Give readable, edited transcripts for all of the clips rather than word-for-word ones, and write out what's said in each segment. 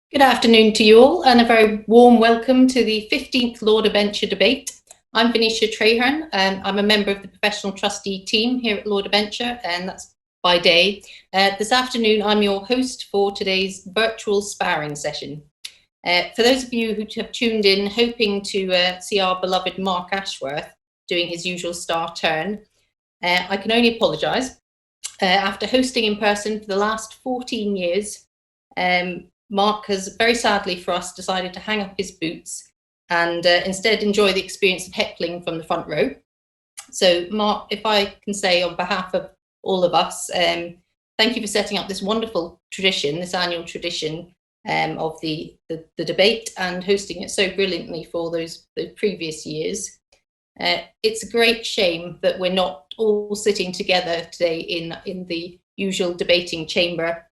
Good afternoon to you all, and a very warm welcome to the 15th Debenture debate. I'm Venetia Trayhurn, and I'm a member of the professional trustee team here at Debenture, and that's by day. This afternoon, I'm your host for today's virtual sparring session. For those of you who have tuned in hoping to see our beloved Mark Ashworth doing his usual star turn, I can only apologise. After hosting in person for the last 14 years, Mark has very sadly for us decided to hang up his boots and instead enjoy the experience of heckling from the front row. So Mark, if I can say on behalf of all of us, thank you for setting up this wonderful tradition, this annual tradition of the debate, and hosting it so brilliantly for those previous years. It's a great shame that we're not all sitting together today in the usual debating chamber.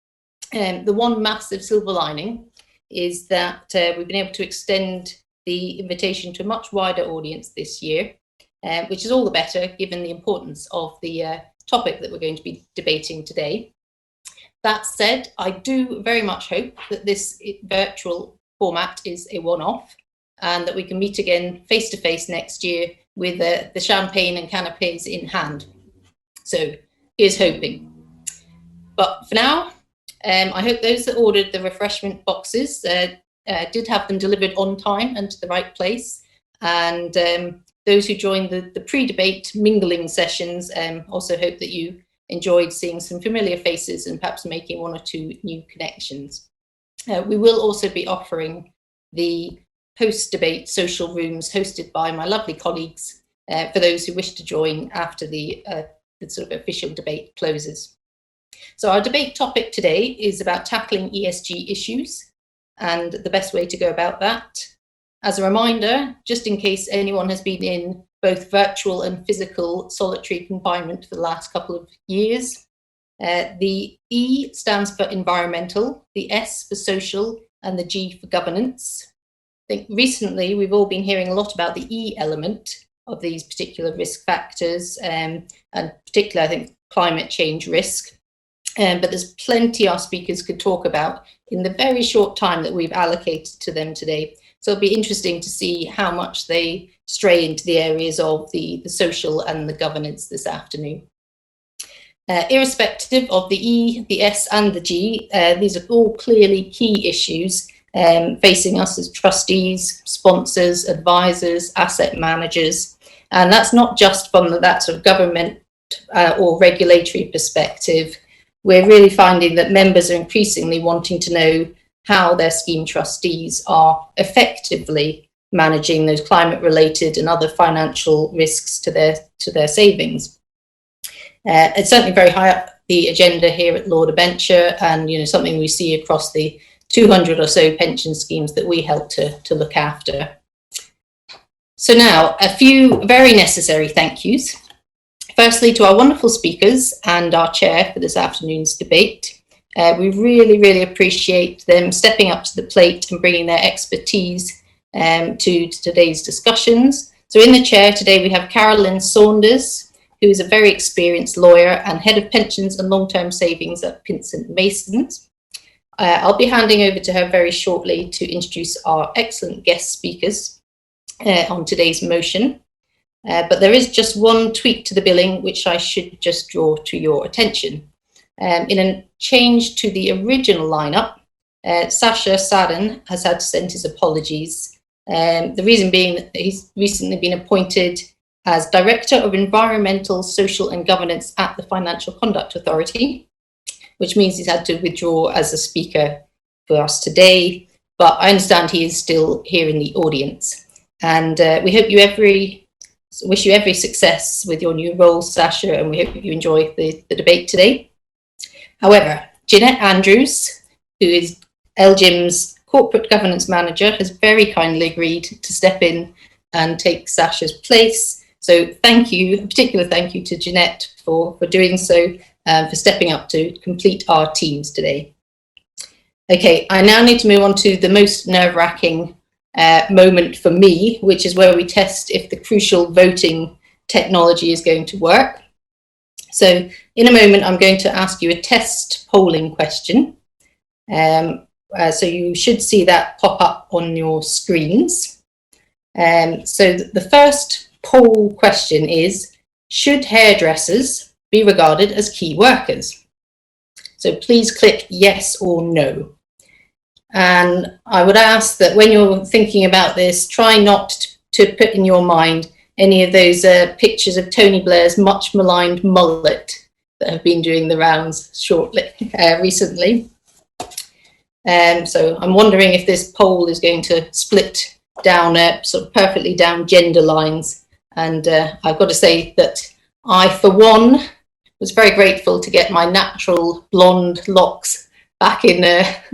The one massive silver lining is that we've been able to extend the invitation to a much wider audience this year, which is all the better given the importance of the topic that we're going to be debating today. That said, I do very much hope that this virtual format is a one-off and that we can meet again face-to-face next year with the champagne and canapes in hand. So here's hoping. But for now, I hope those that ordered the refreshment boxes did have them delivered on time and to the right place. And those who joined the pre-debate mingling sessions also hope that you enjoyed seeing some familiar faces and perhaps making one or two new connections. We will also be offering the post-debate social rooms hosted by my lovely colleagues for those who wish to join after the sort of official debate closes. So our debate topic today is about tackling ESG issues and the best way to go about that. As a reminder, just in case anyone has been in both virtual and physical solitary confinement for the last couple of years, the E stands for environmental, the S for social, and the G for governance. I think recently we've all been hearing a lot about the E element of these particular risk factors, and particularly I think climate change risk. But there's plenty our speakers could talk about in the very short time that we've allocated to them today. So it'll be interesting to see how much they stray into the areas of the social and the governance this afternoon. Irrespective of the E, the S and the G, these are all clearly key issues facing us as trustees, sponsors, advisors, asset managers. And that's not just from that sort of government or regulatory perspective. We're really finding that members are increasingly wanting to know how their scheme trustees are effectively managing those climate-related and other financial risks to their savings. It's certainly very high up the agenda here at Debenture, and something we see across the 200 or so pension schemes that we help to look after. So now, a few very necessary thank yous. Firstly, to our wonderful speakers and our chair for this afternoon's debate. We really, really appreciate them stepping up to the plate and bringing their expertise to today's discussions. So in the chair today, we have Carolyn Saunders, who is a very experienced lawyer and head of pensions and long-term savings at Pinsent Masons. I'll be handing over to her very shortly to introduce our excellent guest speakers on today's motion. But there is just one tweak to the billing, which I should just draw to your attention. In a change to the original lineup, Sasha Sadden has had to send his apologies. The reason being that he's recently been appointed as Director of Environmental, Social and Governance at the Financial Conduct Authority, which means he's had to withdraw as a speaker for us today. But I understand he is still here in the audience. And we hope wish you every success with your new role, Sasha, and we hope you enjoy the debate today. However, Jeannette Andrews, who is LGIM's Corporate Governance Manager, has very kindly agreed to step in and take Sasha's place. So thank you, a particular thank you to Jeannette for doing so, for stepping up to complete our teams today. Okay, I now need to move on to the most nerve-wracking moment for me, which is where we test if the crucial voting technology is going to work. So in a moment, I'm going to ask you a test polling question. So you should see that pop up on your screens. So the first poll question is, should hairdressers be regarded as key workers? So please click yes or no. And I would ask that when you're thinking about this, try not to put in your mind any of those pictures of Tony Blair's much maligned mullet that have been doing the rounds recently. So I'm wondering if this poll is going to split down sort of perfectly down gender lines. And I've got to say that I, for one, was very grateful to get my natural blonde locks back in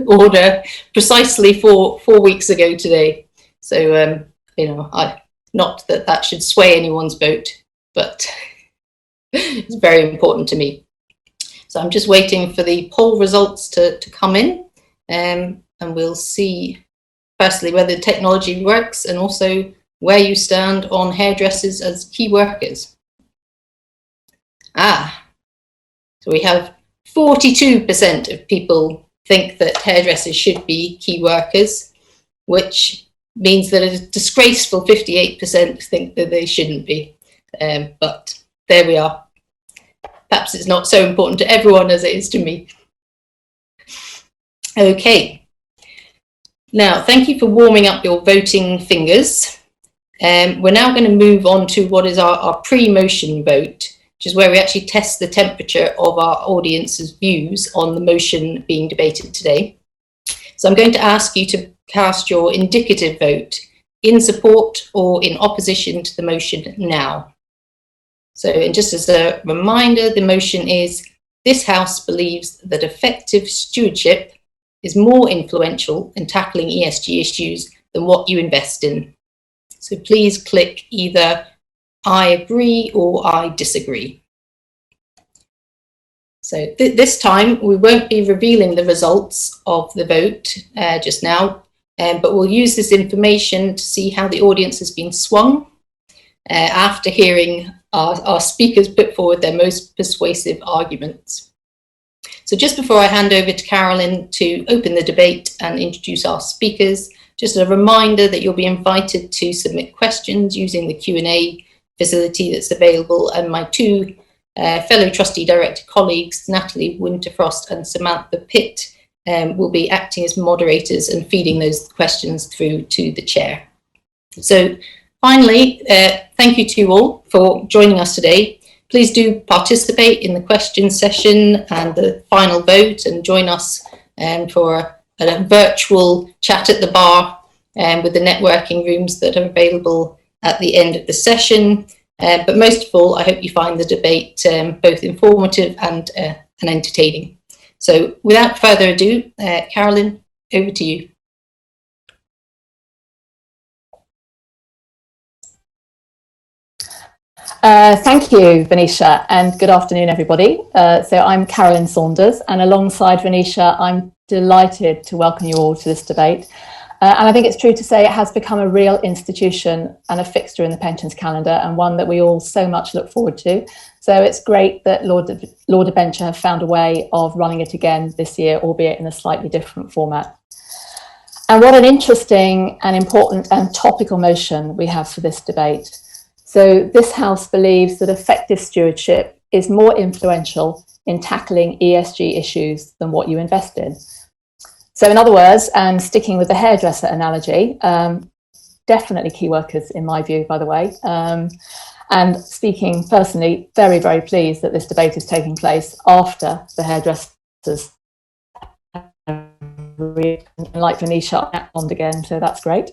order precisely 4 weeks ago today. So, you know, not that that should sway anyone's vote, but it's very important to me. So I'm just waiting for the poll results to come in, and we'll see firstly whether the technology works and also where you stand on hairdressers as key workers. So we have 42% of people think that hairdressers should be key workers, which means that a disgraceful 58% think that they shouldn't be. But there we are. Perhaps it's not so important to everyone as it is to me. Okay. Now, thank you for warming up your voting fingers. We're now going to move on to what is our pre-motion vote, which is where we actually test the temperature of our audience's views on the motion being debated today. So I'm going to ask you to cast your indicative vote in support or in opposition to the motion now. So, and just as a reminder, the motion is, this House believes that effective stewardship is more influential in tackling ESG issues than what you invest in. So please click either I agree or I disagree. So this time we won't be revealing the results of the vote just now, but we'll use this information to see how the audience has been swung after hearing our speakers put forward their most persuasive arguments. So just before I hand over to Carolyn to open the debate and introduce our speakers, just a reminder that you'll be invited to submit questions using the Q&A facility that's available, and my two fellow trustee director colleagues, Natalie Winterfrost and Samantha Pitt, will be acting as moderators and feeding those questions through to the chair. So finally, thank you to you all for joining us today. Please do participate in the question session and the final vote, and join us for a virtual chat at the bar with the networking rooms that are available at the end of the session. But most of all, I hope you find the debate both informative and entertaining. So without further ado, Carolyn, over to you. Thank you, Venetia, and good afternoon, everybody. So I'm Carolyn Saunders, and alongside Venetia, I'm delighted to welcome you all to this debate. And I think it's true to say it has become a real institution and a fixture in the pensions calendar, and one that we all so much look forward to. So it's great that LawDebture have found a way of running it again this year, albeit in a slightly different format. And what an interesting and important and topical motion we have for this debate. So this House believes that effective stewardship is more influential in tackling ESG issues than what you invest in. So in other words, and sticking with the hairdresser analogy, definitely key workers in my view, by the way, and speaking personally, very, very pleased that this debate is taking place after the hairdressers, like Venetia, on again, so that's great.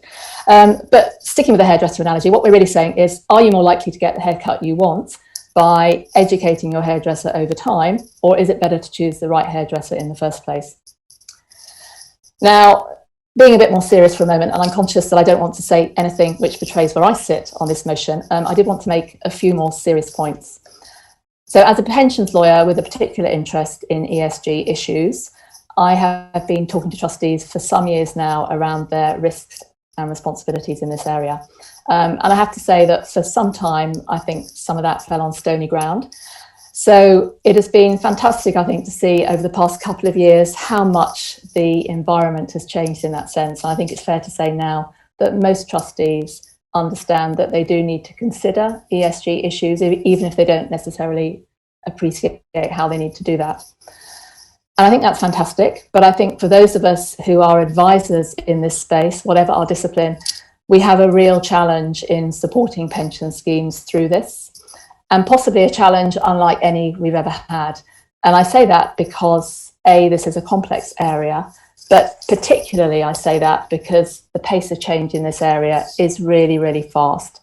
But sticking with the hairdresser analogy, what we're really saying is, are you more likely to get the haircut you want by educating your hairdresser over time, or is it better to choose the right hairdresser in the first place? Now, being a bit more serious for a moment, and I'm conscious that I don't want to say anything which betrays where I sit on this motion, I did want to make a few more serious points. So as a pensions lawyer with a particular interest in ESG issues, I have been talking to trustees for some years now around their risks and responsibilities in this area. And I have to say that for some time, I think some of that fell on stony ground. So it has been fantastic, I think, to see over the past couple of years how much the environment has changed in that sense. And I think it's fair to say now that most trustees understand that they do need to consider ESG issues, even if they don't necessarily appreciate how they need to do that. And I think that's fantastic. But I think for those of us who are advisors in this space, whatever our discipline, we have a real challenge in supporting pension schemes through this, and possibly a challenge unlike any we've ever had. And I say that because, A, this is a complex area, but particularly I say that because the pace of change in this area is really, really fast.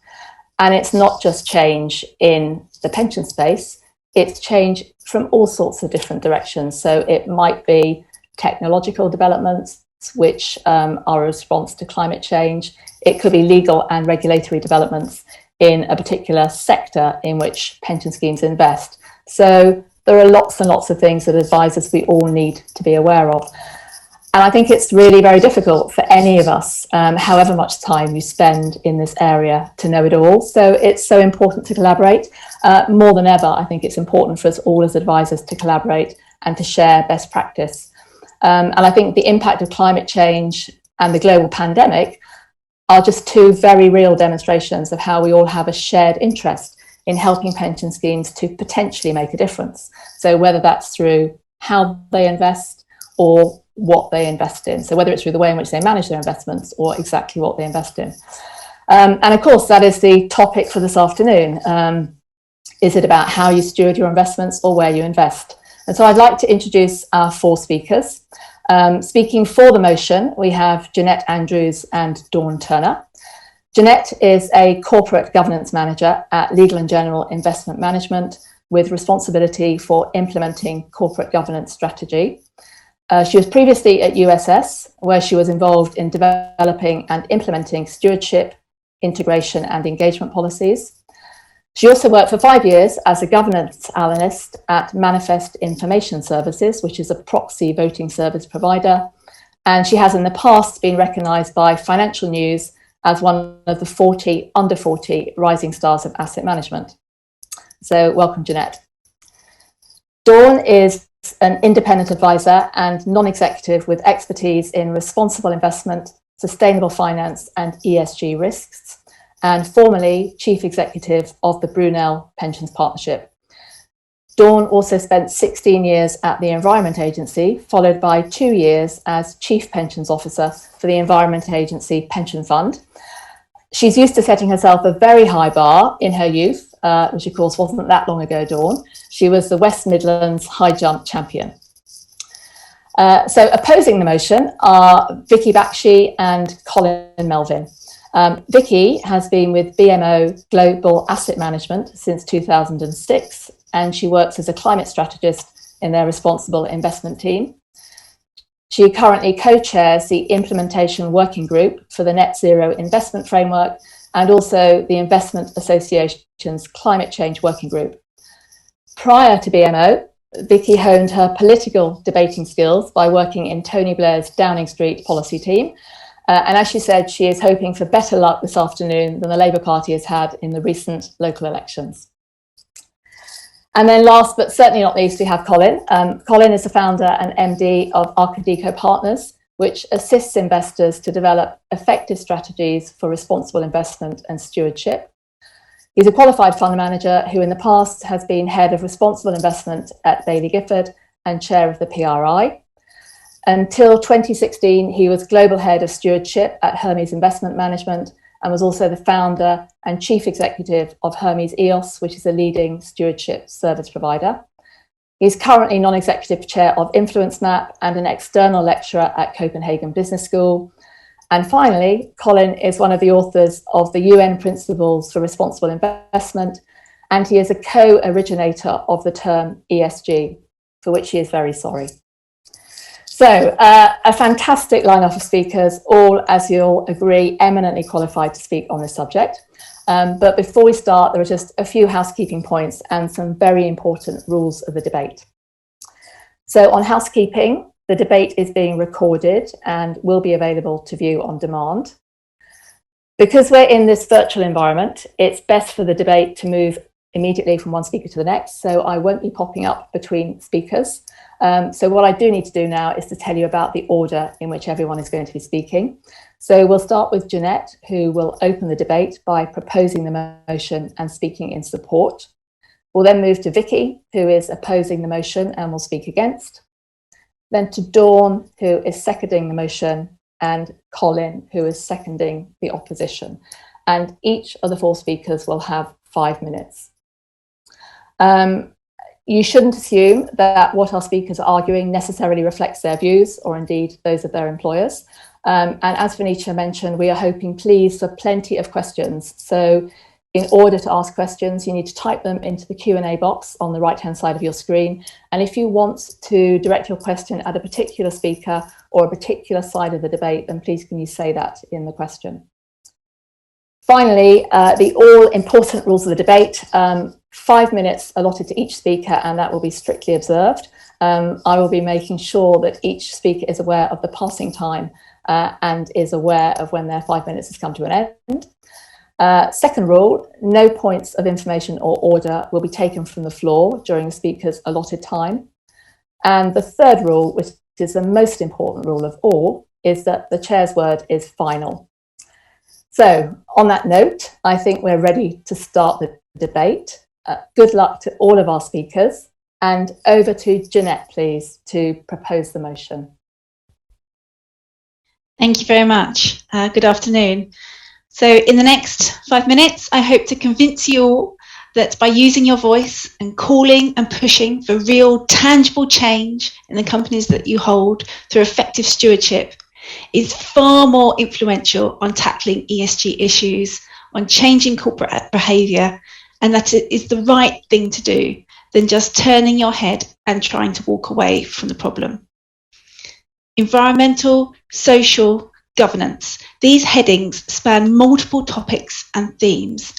And it's not just change in the pension space, it's change from all sorts of different directions. So it might be technological developments, which are a response to climate change. It could be legal and regulatory developments in a particular sector in which pension schemes invest. So there are lots and lots of things that advisors we all need to be aware of. And I think it's really very difficult for any of us, however much time you spend in this area, to know it all. So it's so important to collaborate. More than ever, I think it's important for us all as advisors to collaborate and to share best practice. And I think the impact of climate change and the global pandemic are just two very real demonstrations of how we all have a shared interest in helping pension schemes to potentially make a difference. So whether that's through how they invest or what they invest in. So whether it's through the way in which they manage their investments or exactly what they invest in. And of course, that is the topic for this afternoon. Is it about how you steward your investments or where you invest? And so I'd like to introduce our four speakers. Speaking for the motion, we have Jeannette Andrews and Dawn Turner. Jeannette is a corporate governance manager at Legal & General Investment Management with responsibility for implementing corporate governance strategy. She was previously at USS, where she was involved in developing and implementing stewardship, integration and engagement policies. She also worked for 5 years as a governance analyst at Manifest Information Services, which is a proxy voting service provider. And she has in the past been recognised by Financial News as one of the 40 under 40 rising stars of asset management. So welcome, Jeannette. Dawn is an independent advisor and non-executive with expertise in responsible investment, sustainable finance and ESG risks, and formerly Chief Executive of the Brunel Pensions Partnership. Dawn also spent 16 years at the Environment Agency, followed by 2 years as Chief Pensions Officer for the Environment Agency Pension Fund. She's used to setting herself a very high bar in her youth, which of course wasn't that long ago, Dawn. She was the West Midlands high jump champion. So opposing the motion are Vicki Bakhshi and Colin Melvin. Vicki has been with BMO Global Asset Management since 2006, and she works as a climate strategist in their responsible investment team. She currently co-chairs the implementation working group for the Net Zero Investment Framework and also the Investment Association's Climate Change Working Group. Prior to BMO, Vicki honed her political debating skills by working in Tony Blair's Downing Street policy team. And as she said, she is hoping for better luck this afternoon than the Labour Party has had in the recent local elections. And then last, but certainly not least, we have Colin. Colin is the founder and MD of Arcadico Partners, which assists investors to develop effective strategies for responsible investment and stewardship. He's a qualified fund manager who in the past has been head of responsible investment at Baillie Gifford and chair of the PRI. Until 2016, he was global head of stewardship at Hermes Investment Management and was also the founder and chief executive of Hermes EOS, which is a leading stewardship service provider. He's currently non-executive chair of Influence Map and an external lecturer at Copenhagen Business School. And finally, Colin is one of the authors of the UN Principles for Responsible Investment, and he is a co-originator of the term ESG, for which he is very sorry. So a fantastic lineup of speakers, all, as you'll agree, eminently qualified to speak on this subject. But before we start, there are just a few housekeeping points and some very important rules of the debate. So on housekeeping, the debate is being recorded and will be available to view on demand. Because we're in this virtual environment, it's best for the debate to move immediately from one speaker to the next, so I won't be popping up between speakers. So what I do need to do now is to tell you about the order in which everyone is going to be speaking. So we'll start with Jeannette, who will open the debate by proposing the motion and speaking in support. We'll then move to Vicki, who is opposing the motion and will speak against. Then to Dawn, who is seconding the motion, and Colin, who is seconding the opposition. And each of the 4 speakers will have 5 minutes. You shouldn't assume that what our speakers are arguing necessarily reflects their views, or indeed those of their employers. And as Venetia mentioned, we are hoping, please, for plenty of questions. So in order to ask questions, you need to type them into the Q&A box on the right-hand side of your screen. And if you want to direct your question at a particular speaker or a particular side of the debate, then please can you say that in the question. Finally, the all-important rules of the debate. 5 minutes allotted to each speaker, and that will be strictly observed. I will be making sure that each speaker is aware of the passing time and is aware of when their 5 minutes has come to an end. Second rule, no points of information or order will be taken from the floor during the speaker's allotted time. And the third rule, which is the most important rule of all, is that the chair's word is final. So on that note, I think we're ready to start the debate. Good luck to all of our speakers, and over to Jeannette, please, to propose the motion. Thank you very much. Good afternoon. So in the next 5 minutes, I hope to convince you all that by using your voice and calling and pushing for real, tangible change in the companies that you hold through effective stewardship is far more influential on tackling ESG issues, on changing corporate behaviour, and that it is the right thing to do than just turning your head and trying to walk away from the problem. Environmental, social, governance. These headings span multiple topics and themes.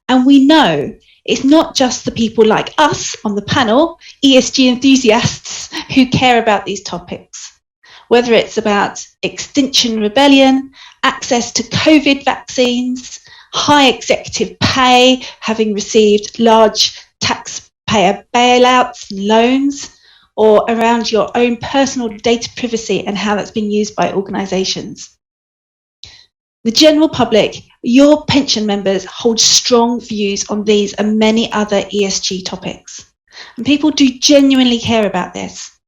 And we know it's not just the people like us on the panel, ESG enthusiasts, who care about these topics. Whether it's about Extinction Rebellion, access to COVID vaccines, high executive pay, having received large taxpayer bailouts and loans, or around your own personal data privacy and how that's been used by organisations. The general public, your pension members, hold strong views on these and many other ESG topics. And people do genuinely care about this.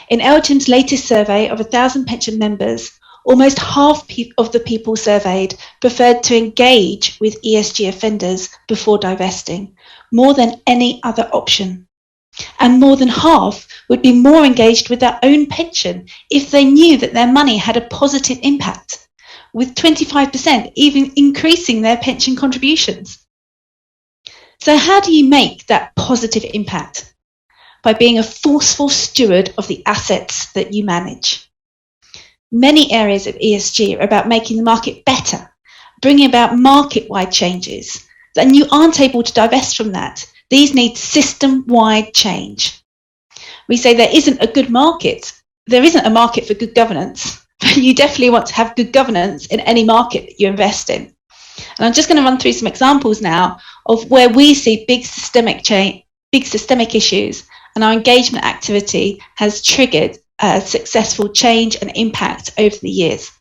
In LGIM's latest survey of 1,000 pension members, almost half of the people surveyed preferred to engage with ESG offenders before divesting, more than any other option. And more than half would be more engaged with their own pension if they knew that their money had a positive impact, with 25% even increasing their pension contributions. So how do you make that positive impact? By being a forceful steward of the assets that you manage. Many areas of ESG are about making the market better, bringing about market-wide changes, and you aren't able to divest from that. These need system-wide change. We say there isn't a good market. There isn't a market for good governance, but you definitely want to have good governance in any market that you invest in. And I'm just going to run through some examples now of where we see big systemic issues, and our engagement activity has triggered successful change and impact over the years.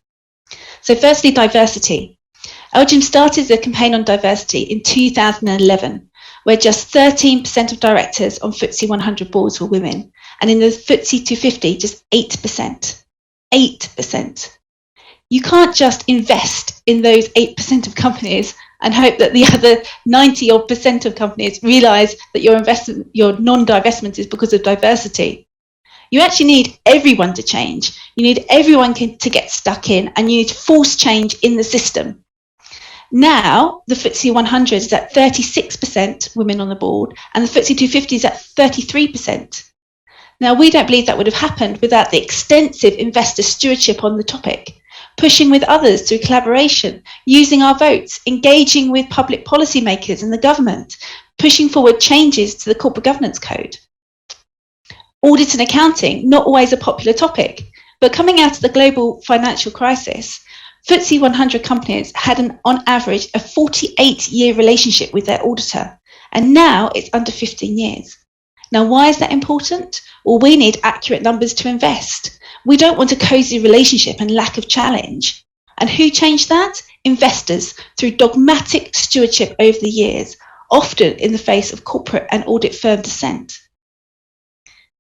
So firstly, diversity. LGIM started the campaign on diversity in 2011, where just 13% of directors on FTSE 100 boards were women, and in the FTSE 250, just 8%. 8%. You can't just invest in those 8% of companies and hope that the other 90% of companies realise that your non-divestment is because of diversity. You actually need everyone to change. You need everyone to get stuck in, and you need to force change in the system. Now, the FTSE 100 is at 36% women on the board, and the FTSE 250 is at 33%. Now, we don't believe that would have happened without the extensive investor stewardship on the topic, pushing with others through collaboration, using our votes, engaging with public policymakers and the government, pushing forward changes to the corporate governance code. Audit and accounting, not always a popular topic, but coming out of the global financial crisis, FTSE 100 companies had on average a 48-year relationship with their auditor, and now it's under 15 years. Now, why is that important? Well, we need accurate numbers to invest. We don't want a cosy relationship and lack of challenge. And who changed that? Investors, through dogmatic stewardship over the years, often in the face of corporate and audit firm dissent.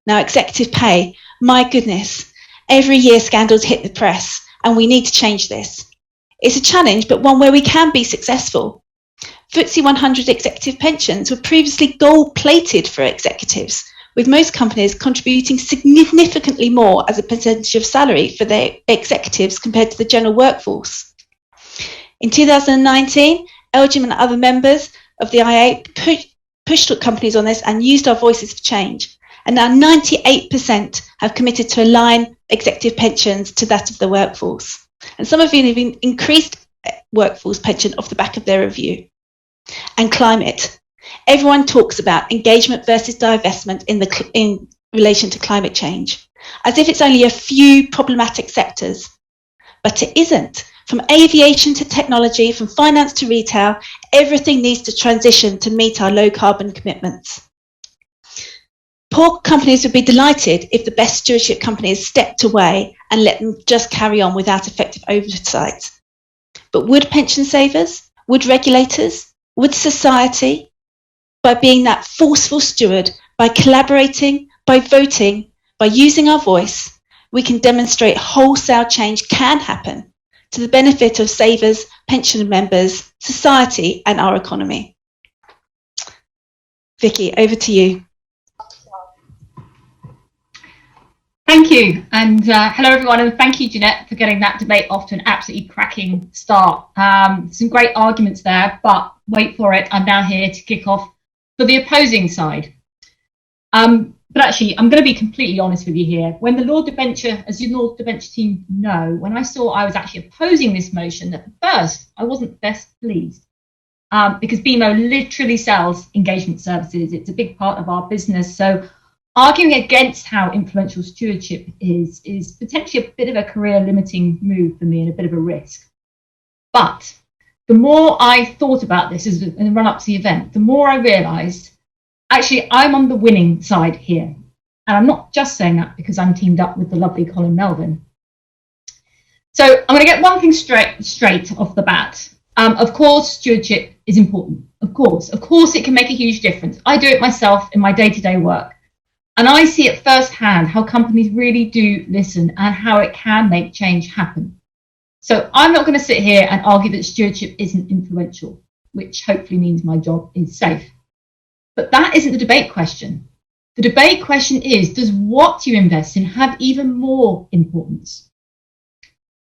Now, executive pay, my goodness, every year scandals hit the press, and we need to change this. It's a challenge, but one where we can be successful. FTSE 100 executive pensions were previously gold-plated for executives, with most companies contributing significantly more as a percentage of salary for their executives compared to the general workforce. In 2019, LGIM and other members of the IA pushed companies on this and used our voices for change. And now 98% have committed to align executive pensions to that of the workforce. And some of you have even increased workforce pension off the back of their review. And climate. Everyone talks about engagement versus divestment in relation to climate change, as if it's only a few problematic sectors. But it isn't. From aviation to technology, from finance to retail, everything needs to transition to meet our low carbon commitments. Poor companies would be delighted if the best stewardship companies stepped away and let them just carry on without effective oversight. But would pension savers, would regulators, would society, by being that forceful steward, by collaborating, by voting, by using our voice, we can demonstrate wholesale change can happen to the benefit of savers, pension members, society and our economy. Vicki, over to you. Thank you, and hello everyone, and thank you, Jeannette, for getting that debate off to an absolutely cracking start. Some great arguments there, but wait for it, I'm now here to kick off for the opposing side. But actually, I'm going to be completely honest with you here. When the LawDebture, as you LawDebture team know, when I saw I was actually opposing this motion, at first I wasn't best pleased, because BMO literally sells engagement services. It's a big part of our business, so arguing against how influential stewardship is potentially a bit of a career-limiting move for me and a bit of a risk. But the more I thought about this in the run-up to the event, the more I realised, actually, I'm on the winning side here. And I'm not just saying that because I'm teamed up with the lovely Colin Melvin. So I'm going to get one thing straight off the bat. Of course, stewardship is important. Of course, it can make a huge difference. I do it myself in my day-to-day work. And I see it firsthand how companies really do listen and how it can make change happen. So I'm not going to sit here and argue that stewardship isn't influential, which hopefully means my job is safe. But that isn't the debate question. The debate question is, does what you invest in have even more importance?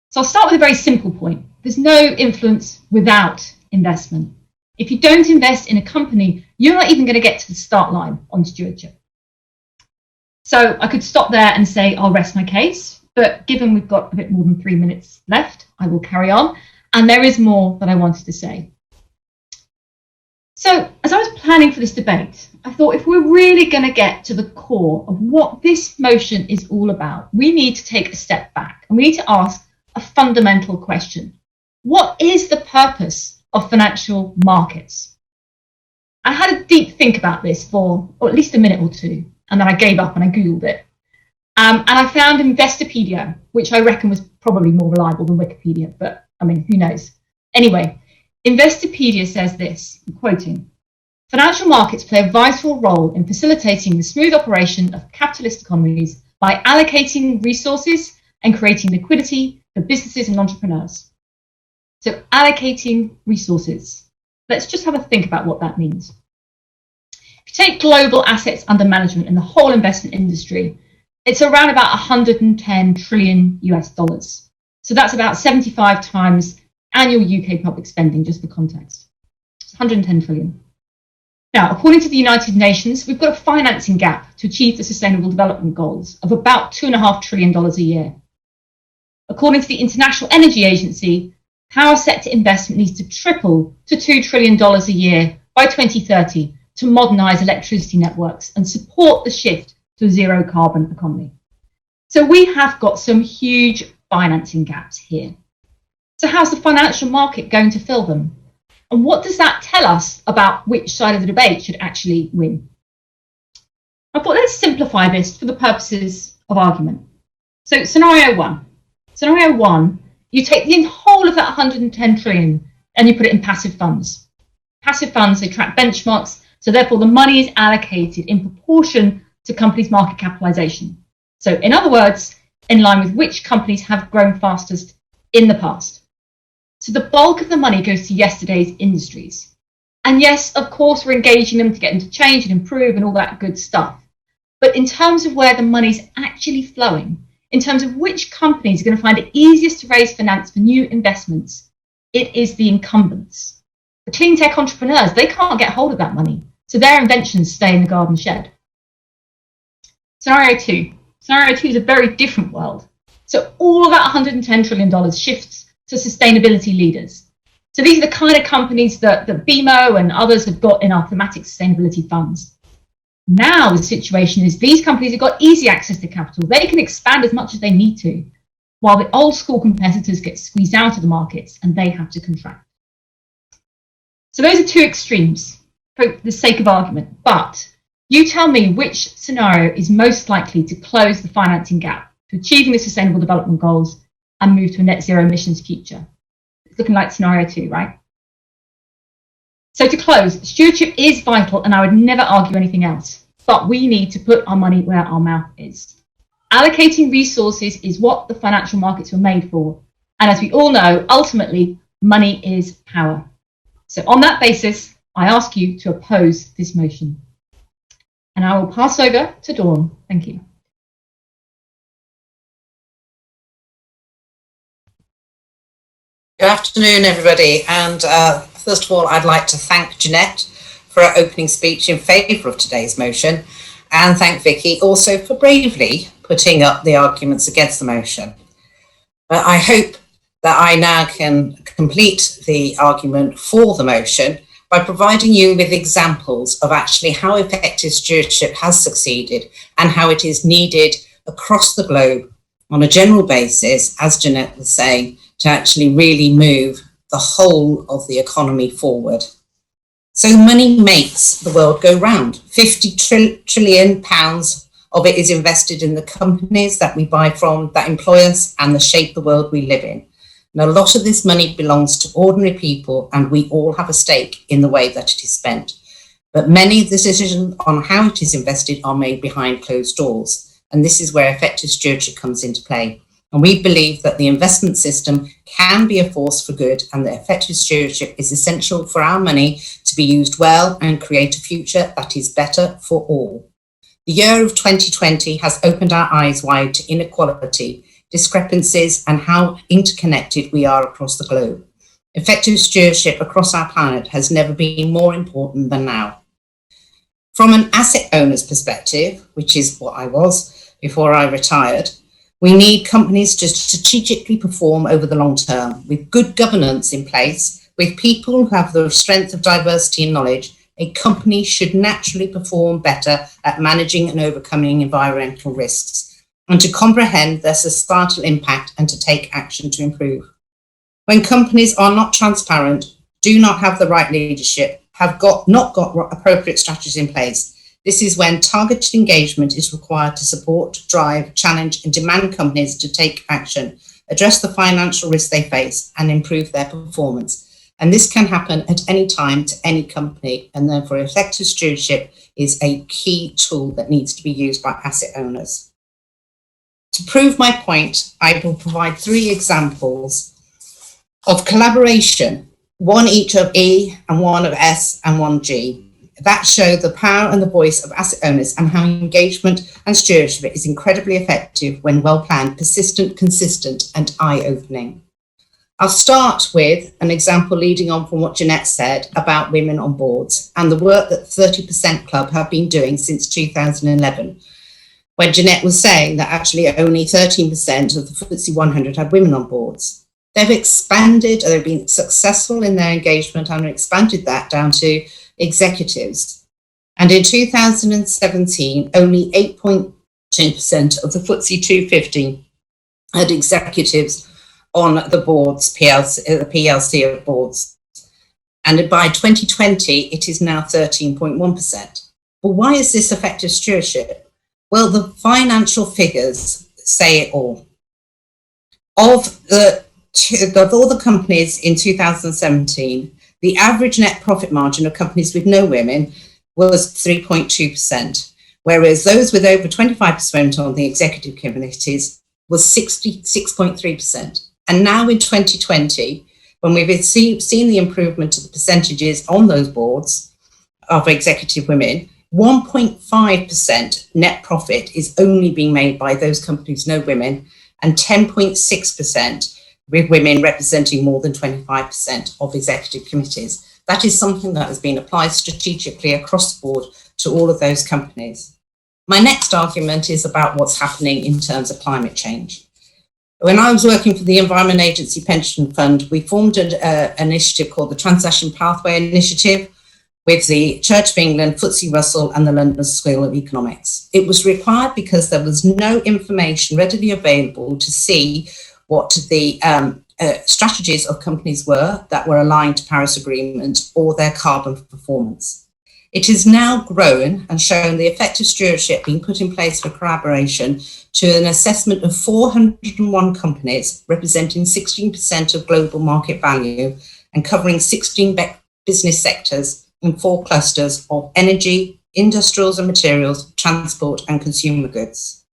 So I'll start with a very simple point. There's no influence without investment. If you don't invest in a company, you're not even going to get to the start line on stewardship. So I could stop there and say, I'll rest my case, but given we've got a bit more than 3 minutes left, I will carry on. And there is more that I wanted to say. So as I was planning for this debate, I thought if we're really going to get to the core of what this motion is all about, we need to take a step back and we need to ask a fundamental question. What is the purpose of financial markets? I had a deep think about this for at least a minute or two. And then I gave up and I Googled it. And I found Investopedia, which I reckon was probably more reliable than Wikipedia, but I mean, who knows? Anyway, Investopedia says this, I'm quoting, financial markets play a vital role in facilitating the smooth operation of capitalist economies by allocating resources and creating liquidity for businesses and entrepreneurs. So allocating resources. Let's just have a think about what that means. If you take global assets under management in the whole investment industry, it's around about 110 trillion US dollars. So that's about 75 times annual UK public spending, just for context. It's 110 trillion. Now, according to the United Nations, we've got a financing gap to achieve the Sustainable Development Goals of about $2.5 trillion a year. According to the International Energy Agency, power sector investment needs to triple to $2 trillion a year by 2030 to modernise electricity networks and support the shift to a zero carbon economy. So we have got some huge financing gaps here. So how's the financial market going to fill them? And what does that tell us about which side of the debate should actually win? I thought let's simplify this for the purposes of argument. So scenario one. Scenario one, you take the whole of that 110 trillion and you put it in passive funds. Passive funds, they track benchmarks, so therefore the money is allocated in proportion to companies' market capitalization. So in other words, in line with which companies have grown fastest in the past. So the bulk of the money goes to yesterday's industries. And yes, of course, we're engaging them to get them to change and improve and all that good stuff. But in terms of where the money's actually flowing, in terms of which companies are going to find it easiest to raise finance for new investments, it is the incumbents. The clean tech entrepreneurs, they can't get hold of that money. So their inventions stay in the garden shed. Scenario two. Scenario two is a very different world. So all of that $110 trillion shifts to sustainability leaders. So these are the kind of companies that BMO and others have got in our thematic sustainability funds. Now the situation is these companies have got easy access to capital. They can expand as much as they need to, while the old school competitors get squeezed out of the markets and they have to contract. So those are two extremes for the sake of argument. But you tell me which scenario is most likely to close the financing gap to achieving the Sustainable Development Goals and move to a net zero emissions future. It's looking like scenario two, right? So to close, stewardship is vital and I would never argue anything else, but we need to put our money where our mouth is. Allocating resources is what the financial markets were made for. And as we all know, ultimately, money is power. So on that basis, I ask you to oppose this motion. And I will pass over to Dawn. Thank you. Good afternoon, everybody. And first of all, I'd like to thank Jeannette for her opening speech in favour of today's motion, and thank Vicki also for bravely putting up the arguments against the motion. But I hope that I now can complete the argument for the motion by providing you with examples of actually how effective stewardship has succeeded and how it is needed across the globe on a general basis, as Jeannette was saying, to actually really move the whole of the economy forward. So money makes the world go round. 50 trillion pounds of it is invested in the companies that we buy from, that employ us and that shape the world we live in. And a lot of this money belongs to ordinary people, and we all have a stake in the way that it is spent. But many of the decisions on how it is invested are made behind closed doors. And this is where effective stewardship comes into play. And we believe that the investment system can be a force for good, and that effective stewardship is essential for our money to be used well and create a future that is better for all. The year of 2020 has opened our eyes wide to inequality, discrepancies, and how interconnected we are across the globe. Effective stewardship across our planet has never been more important than now. From an asset owner's perspective, which is what I was before I retired, we need companies to strategically perform over the long term with good governance in place, with people who have the strength of diversity and knowledge. A company should naturally perform better at managing and overcoming environmental risks, and to comprehend their societal impact and to take action to improve. When companies are not transparent, do not have the right leadership, have not got appropriate strategies in place, this is when targeted engagement is required to support, drive, challenge, and demand companies to take action, address the financial risks they face, and improve their performance. And this can happen at any time to any company, and therefore effective stewardship is a key tool that needs to be used by asset owners. To prove my point, I will provide 3 examples of collaboration, one each of E and one of S and one G, that show the power and the voice of asset owners and how engagement and stewardship is incredibly effective when well planned, persistent, consistent, and eye-opening. I'll start with an example leading on from what Jeannette said about women on boards and the work that 30% Club have been doing since 2011, when Jeannette was saying that actually only 13% of the FTSE 100 had women on boards. They've expanded, or they've been successful in their engagement and expanded that down to executives. And in 2017, only 8.2% of the FTSE 250 had executives on the boards, the p.l.c of boards. And by 2020, it is now 13.1%. Well, why is this effective stewardship? Well, the financial figures say it all. Of all the companies in 2017, the average net profit margin of companies with no women was 3.2%, whereas those with over 25% on the executive committees was 66.3%. And now in 2020, when we've seen the improvement of the percentages on those boards of executive women, 1.5% net profit is only being made by those companies, no women, and 10.6% with women representing more than 25% of executive committees. That is something that has been applied strategically across the board to all of those companies. My next argument is about what's happening in terms of climate change. When I was working for the Environment Agency Pension Fund, we formed an initiative called the Transition Pathway Initiative with the Church of England, FTSE Russell and the London School of Economics. It was required because there was no information readily available to see what the strategies of companies were that were aligned to Paris Agreement or their carbon performance. It has now grown and shown the effective stewardship being put in place for collaboration to an assessment of 401 companies representing 16% of global market value and covering 16 business sectors in 4 clusters of energy, industrials and materials, transport and consumer goods.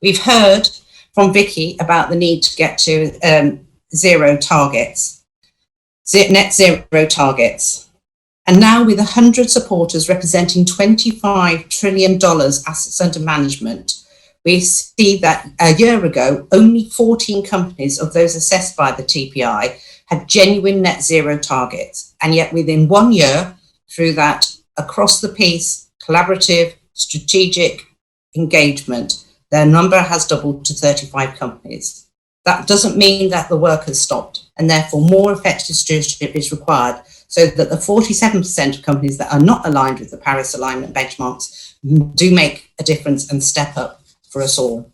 We've heard from Vicki about the need to get to net zero targets. And now with 100 supporters representing $25 trillion assets under management, we see that a year ago, only 14 companies of those assessed by the TPI had genuine net zero targets. And yet within 1 year, through that across the piece, collaborative, strategic engagement, their number has doubled to 35 companies. That doesn't mean that the work has stopped, and therefore more effective stewardship is required so that the 47% of companies that are not aligned with the Paris alignment benchmarks do make a difference and step up for us all.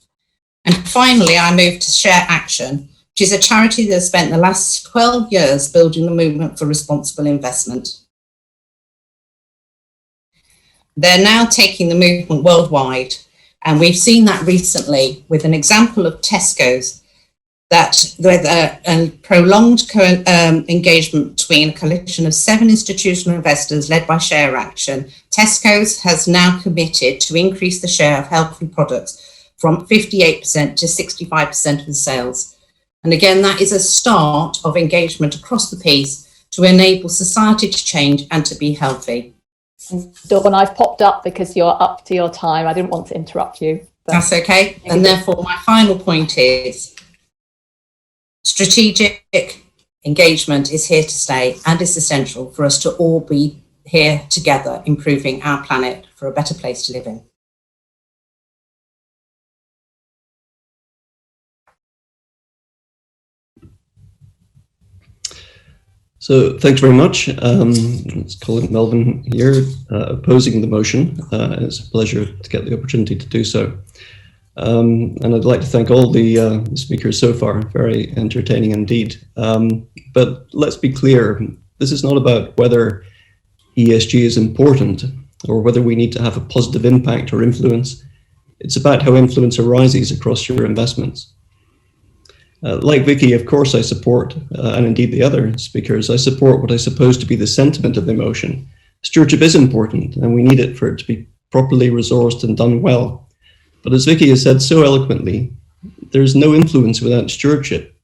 And finally, I move to Share Action, which is a charity that has spent the last 12 years building the movement for responsible investment. They're now taking the movement worldwide. And we've seen that recently with an example of Tesco's, that with a prolonged engagement between a coalition of 7 institutional investors led by Share Action, Tesco's has now committed to increase the share of healthy products from 58% to 65% of the sales. And again, that is a start of engagement across the piece to enable society to change and to be healthy. Dawn, I've popped up because you're up to your time. I didn't want to interrupt you. That's okay. And therefore, my final point is strategic engagement is here to stay and is essential for us to all be here together, improving our planet for a better place to live in. So thanks very much. It's Colin, Melvin here, opposing the motion. It's a pleasure to get the opportunity to do so. And I'd like to thank all the speakers so far, very entertaining indeed. But let's be clear, this is not about whether ESG is important or whether we need to have a positive impact or influence. It's about how influence arises across your investments. Like Vicki, of course, I support, and indeed the other speakers, I support what I suppose to be the sentiment of the motion. Stewardship is important, and we need it for it to be properly resourced and done well. But as Vicki has said so eloquently, there's no influence without stewardship,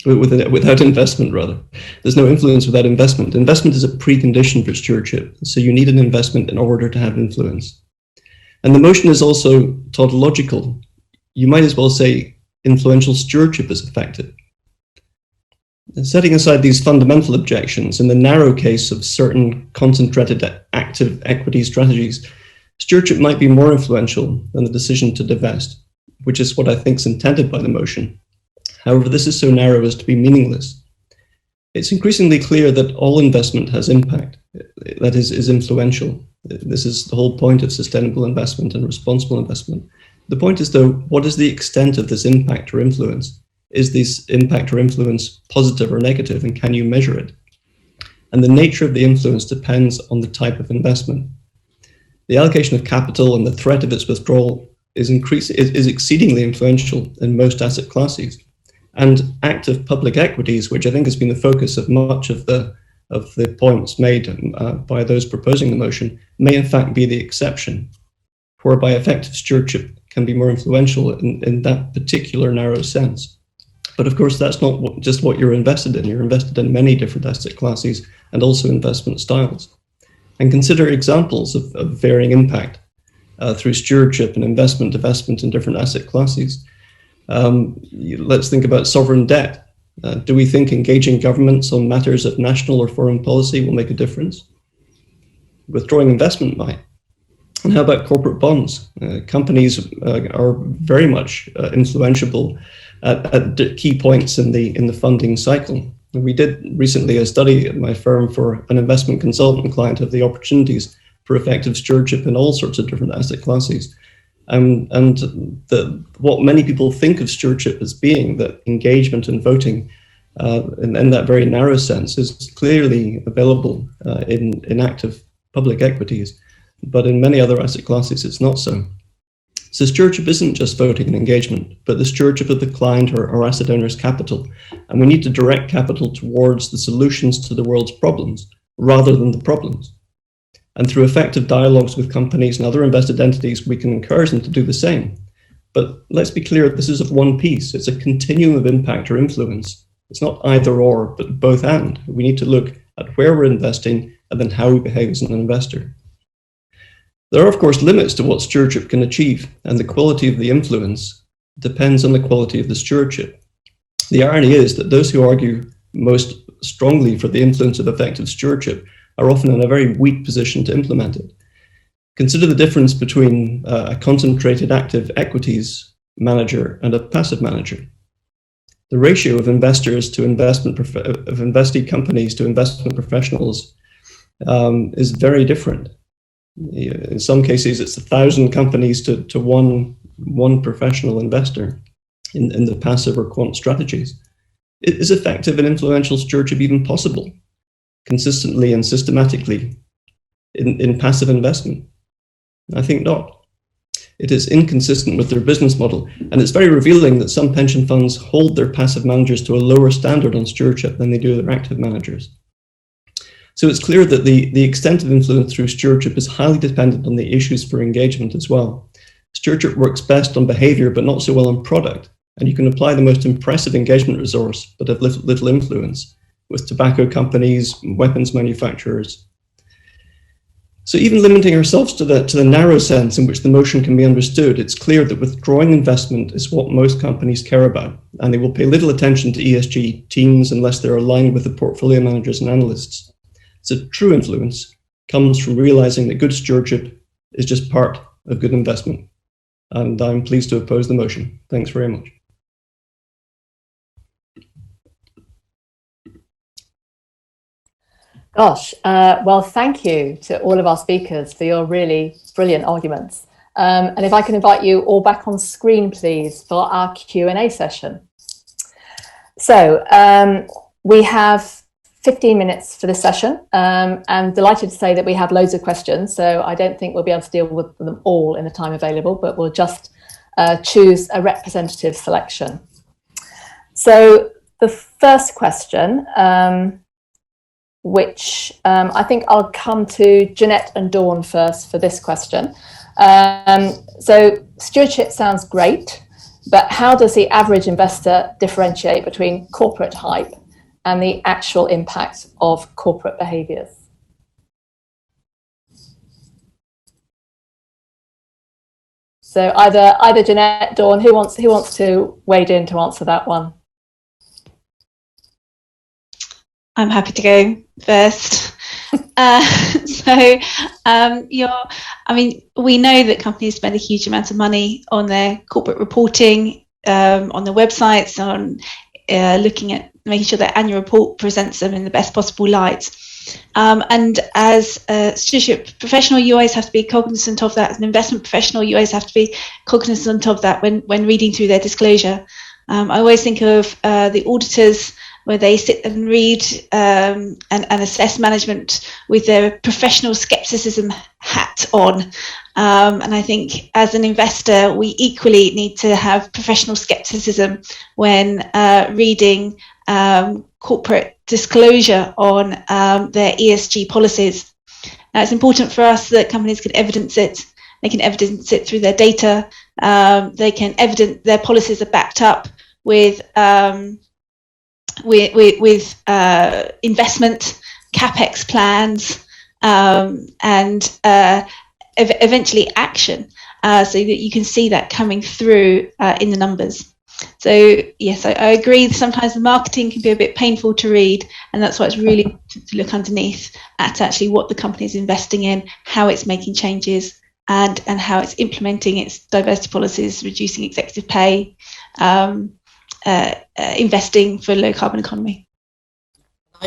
without investment, rather. There's no influence without investment. Investment is a precondition for stewardship, so you need an investment in order to have influence. And the motion is also tautological. You might as well say influential stewardship is effective. Setting aside these fundamental objections, in the narrow case of certain concentrated active equity strategies, stewardship might be more influential than the decision to divest, which is what I think is intended by the motion. However, this is so narrow as to be meaningless. It's increasingly clear that all investment has impact, that is influential. This is the whole point of sustainable investment and responsible investment. The point is, though, what is the extent of this impact or influence? Is this impact or influence positive or negative, and can you measure it? and the nature of the influence depends on the type of investment. The allocation of capital and the threat of its withdrawal is exceedingly influential in most asset classes. And active public equities, which I think has been the focus of much of the points made by those proposing the motion, may in fact be the exception, whereby effective stewardship can be more influential in that particular narrow sense. But of course, that's not just what you're invested in. You're invested in many different asset classes and also investment styles. And consider examples of varying impact through stewardship and investment in different asset classes. Let's think about sovereign debt. Do we think engaging governments on matters of national or foreign policy will make a difference? Withdrawing investment might. And how about corporate bonds? Companies are very much influential at key points in the funding cycle. We did recently a study at my firm for an investment consultant client of the opportunities for effective stewardship in all sorts of different asset classes. And what many people think of stewardship as being, that engagement and voting in that very narrow sense is clearly available in active public equities, but in many other asset classes it's not so. So stewardship isn't just voting and engagement, but the stewardship of the client or asset owner's capital. And we need to direct capital towards the solutions to the world's problems rather than the problems. And through effective dialogues with companies and other invested entities, we can encourage them to do the same. But let's be clear, this is of one piece. It's a continuum of impact or influence. It's not either or, but both and. We need to look at where we're investing and then how we behave as an investor. There are, of course, limits to what stewardship can achieve, and the quality of the influence depends on the quality of the stewardship. The irony is that those who argue most strongly for the influence of effective stewardship are often in a very weak position to implement it. Consider the difference between a concentrated active equities manager and a passive manager. The ratio of investors to investee companies to investment professionals is very different. In some cases, it's 1,000 companies to one professional investor in the passive or quant strategies. Is effective and influential stewardship even possible consistently and systematically in passive investment? I think not. It is inconsistent with their business model, and it's very revealing that some pension funds hold their passive managers to a lower standard on stewardship than they do their active managers. So it's clear that the extent of influence through stewardship is highly dependent on the issues for engagement as well. Stewardship works best on behavior, but not so well on product. And you can apply the most impressive engagement resource, but have little influence, with tobacco companies, weapons manufacturers. So even limiting ourselves to the narrow sense in which the motion can be understood, it's clear that withdrawing investment is what most companies care about, and they will pay little attention to ESG teams unless they're aligned with the portfolio managers and analysts. So true influence comes from realizing that good stewardship is just part of good investment. And I'm pleased to oppose the motion. Thanks very much. Gosh, well, thank you to all of our speakers for your really brilliant arguments. And if I can invite you all back on screen, please, for our Q&A session. So we have 15 minutes for this session. I'm delighted to say that we have loads of questions, so I don't think we'll be able to deal with them all in the time available, but we'll just choose a representative selection. So the first question, which I think I'll come to Jeannette and Dawn first for this question. So stewardship sounds great, but how does the average investor differentiate between corporate hype and the actual impact of corporate behaviours? So either Jeannette, Dawn, who wants to wade in to answer that one? I'm happy to go first. We know that companies spend a huge amount of money on their corporate reporting, on their websites, on looking at making sure their annual report presents them in the best possible light. And as a stewardship professional, you always have to be cognizant of that. As an investment professional, you always have to be cognizant of that when reading through their disclosure. I always think of the auditors where they sit and read and assess management with their professional skepticism hat on. And I think as an investor, we equally need to have professional skepticism when reading corporate disclosure on their ESG policies. Now, it's important for us that companies can evidence it. They can evidence it through their data. They can evidence their policies are backed up with investment, capex plans, and eventually action, so that you can see that coming through in the numbers. So yes, I agree. Sometimes the marketing can be a bit painful to read, and that's why it's really important to look underneath at actually what the company is investing in, how it's making changes, and how it's implementing its diversity policies, reducing executive pay, investing for low carbon economy.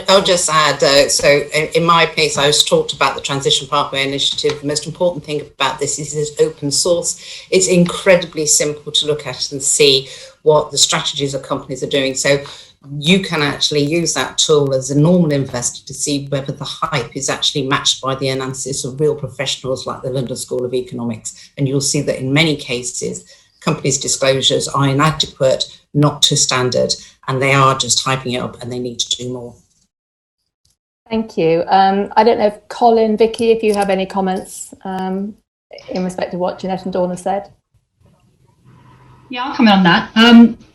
I'll just add, so in my piece, I was talked about the Transition Pathway Initiative. The most important thing about this is it's open source. It's incredibly simple to look at and see what the strategies of companies are doing. So you can actually use that tool as a normal investor to see whether the hype is actually matched by the analysis of real professionals like the London School of Economics. And you'll see that in many cases, companies' disclosures are inadequate, not to standard, and they are just hyping it up and they need to do more. Thank you. I don't know if Colin, Vicki, if you have any comments in respect to what Jeannette and Dawn have said. Yeah, I'll comment on that.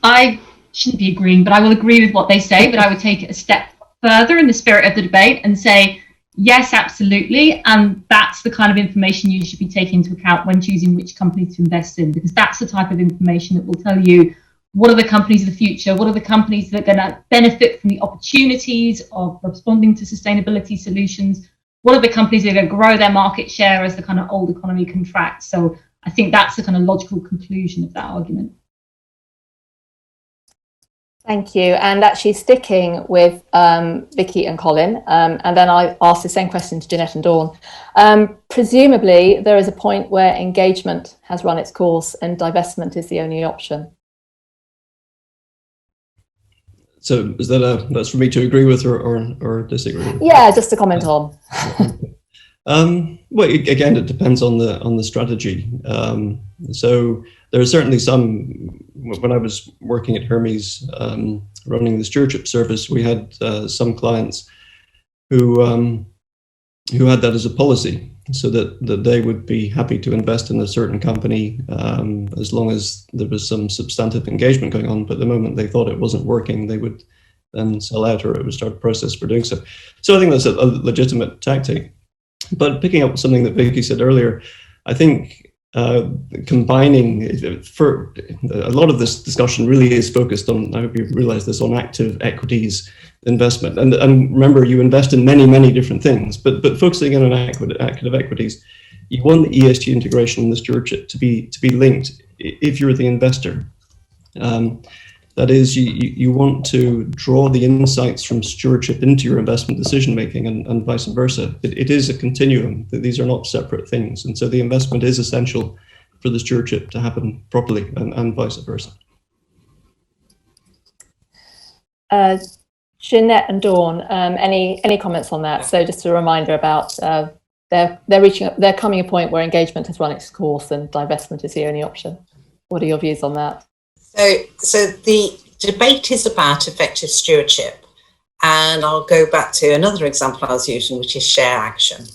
I shouldn't be agreeing, but I will agree with what they say, but I would take it a step further in the spirit of the debate and say, yes, absolutely. And that's the kind of information you should be taking into account when choosing which companies to invest in, because that's the type of information that will tell you what are the companies of the future, what are the companies that are going to benefit from the opportunities of responding to sustainability solutions, what are the companies that are going to grow their market share as the kind of old economy contracts. So I think that's the kind of logical conclusion of that argument. Thank you. And actually sticking with Vicki and Colin, and then I asked the same question to Jeannette and Dawn. Presumably there is a point where engagement has run its course and divestment is the only option. So is that that's for me to agree with or disagree with? Yeah, just to comment on. Well, again, it depends on the strategy. So there are certainly some. When I was working at Hermes, running the stewardship service, we had some clients who had that as a policy, so that they would be happy to invest in a certain company as long as there was some substantive engagement going on. But the moment they thought it wasn't working, they would then sell out, or it would start a process for doing so. So I think that's a legitimate tactic. But picking up something that Vicki said earlier, I think combining, for a lot of this discussion really is focused on, I hope you realize this, on active equities investment. And remember, you invest in many different things, but focusing on active equities, you want the ESG integration and the stewardship to be linked if you're the investor. That is, you want to draw the insights from stewardship into your investment decision making, and vice versa. It is a continuum. These are not separate things, and so the investment is essential for the stewardship to happen properly, and vice versa. Jeannette and Dawn, any comments on that? So just a reminder about they're coming a point where engagement has run its course and divestment is the only option. What are your views on that? So the debate is about effective stewardship, and I'll go back to another example I was using, which is share action.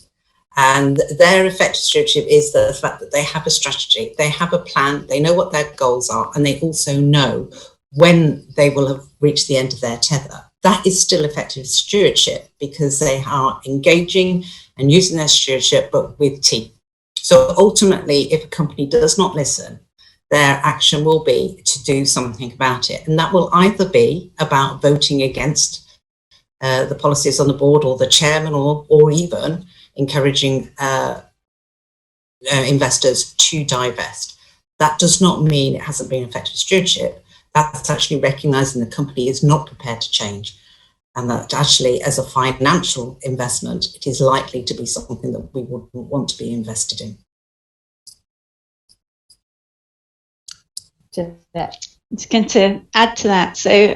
And their effective stewardship is the fact that they have a strategy, they have a plan, they know what their goals are, and they also know when they will have reached the end of their tether. That is still effective stewardship because they are engaging and using their stewardship, but with teeth. So ultimately, if a company does not listen, their action will be to do something about it. And that will either be about voting against the policies on the board or the chairman, or even encouraging investors to divest. That does not mean it hasn't been effective stewardship. That's actually recognizing the company is not prepared to change, and that actually, as a financial investment, it is likely to be something that we would want to be invested in. Jeannette. I'm just going to add to that. So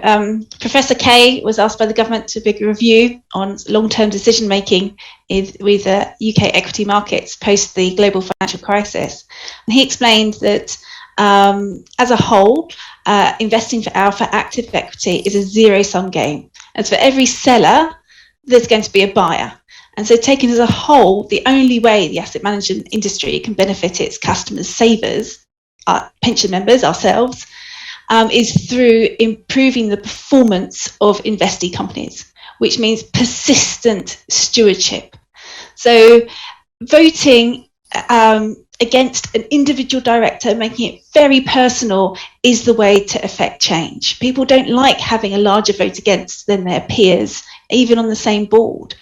Professor Kay was asked by the government to do a review on long-term decision-making with UK equity markets post the global financial crisis. And he explained that as a whole, investing for alpha active equity is a zero-sum game. As for every seller, there's going to be a buyer. And so taken as a whole, the only way the asset management industry can benefit its customers, savers, our pension members, ourselves, is through improving the performance of investee companies, which means persistent stewardship. So voting against an individual director, making it very personal, is the way to effect change. People don't like having a larger vote against than their peers, even on the same board.